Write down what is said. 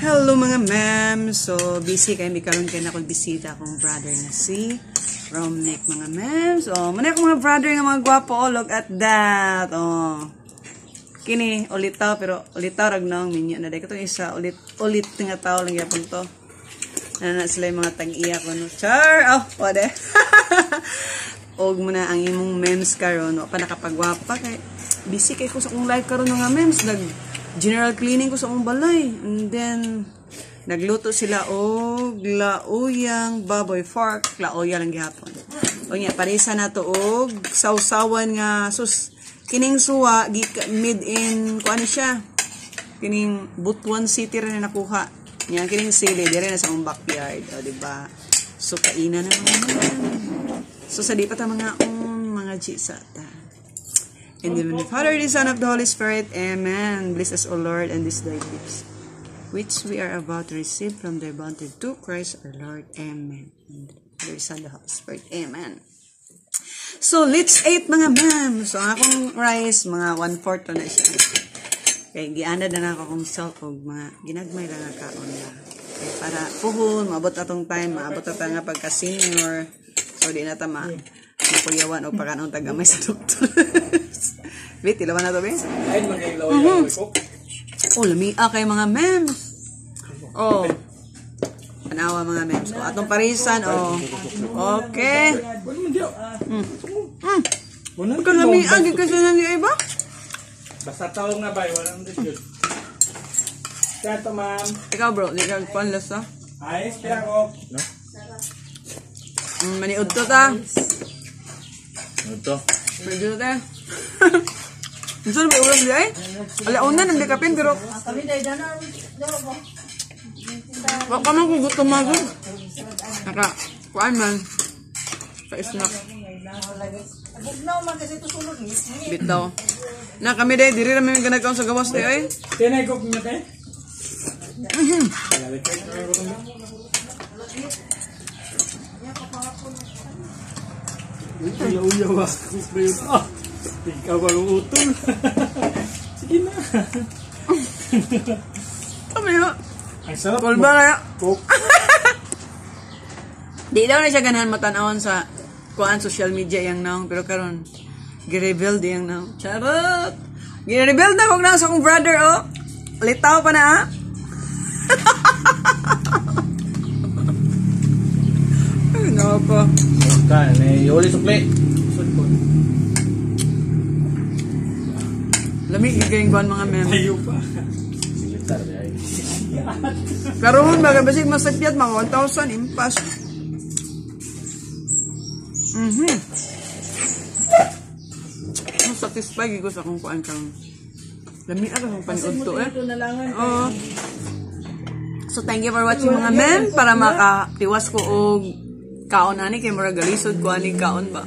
Hello mga ma'am. So, busy kayo. May karoon kayo na akong bisita akong brother na si Romnick mga ma'am. So, muna akong mga brother nga mga gwapo. Oh, look at that. Oh. Kini, ulit tao. Pero ulit tao ragnong minyo na. Dahil itong isa, ulit nga tao lang yapon to. Na sila yung mga tag-iya ko. No? Char! Oh, wade. Og mo na ang imong memes karon. No? Pa nakapagwapa kay busy kay ko sa akong live karon nga memes. General cleaning ko sa akong balay. And then, nagluto sila og lauyang baboy fork. Lauya lang gihapon. O nga, parisa na to og sausawan nga sus. Kining suwa, made in, kuano siya? Kining Butuan City rin na nakuha. Yan, kining sili, di rin na sa akong backyard. O, diba? So, kainan na mga. So, sa di pa ta mga gisata. In the name of the Father, the Son, of the Holy Spirit. Amen. Bless us, O Lord, and this thy gifts, which we are about to receive from thy bounty to Christ our Lord. Amen. And the Son, the Holy Spirit. Amen. So, let's eat mga ma'am. So, akong rice, mga 1/4 na siya. Kaya, giana na ako kong self og mga ginagmay lang nga kaon na. Kaya, para puhon, maabot na tong time, maabot na nga pagka-senior. So, di na tama. Makuyawan o pagkanong tagamay sa doktor. Wait, ilawan na to, be? Ay, mag-ilaw ko. Oh, lamia kay mga memes. Oh. Panawa mga memes. Oh, atong parisan, oh. Okay. Ikaw lamia, di kasi na niya iba? Basta tawag na ba, walang discute. Kaya ito, ma'am. Ikaw, bro, di ka panlas, ha? Ay, kaya ko. Maniud to, ta. Ito. Pwede to, Gusto na ba ulam di ay? Alauna, nang dekapin, pero Kami dahil dana, wak ka man kung gusto magod. Kuan man. Ka-snack. bugnaw man kasi ito sulod ni. Bitaw. Na kami dahil, diri namin ganagaw sa gawas di ay. Tinay ko niya tayo? Uya-uya ba? Ah! Ikaw ba ang utol? Sige na. Kami yun. Ang sarap. Kulba kaya. Coke. Di daw na siya ganahan matanawan sa kuan social media yang naong. Pero karon gi-reveal di yang naong. Charot! Gi-reveal na kung nasa akong brother, oh. Litaw pa na, ha? Ay, nako. Kan, may uli sukli. Lamig gigayong buwan mga meme. Tayo pa. Karoon baga basig masagpiyat mga 1,000 impas. Satisfied ko sa kung kuan kang lamig ako kung paniod to eh. Oo. So thank you for watching mga meme para makatiwas ko og kaon ani kay mura galisod ko ani kaon ba.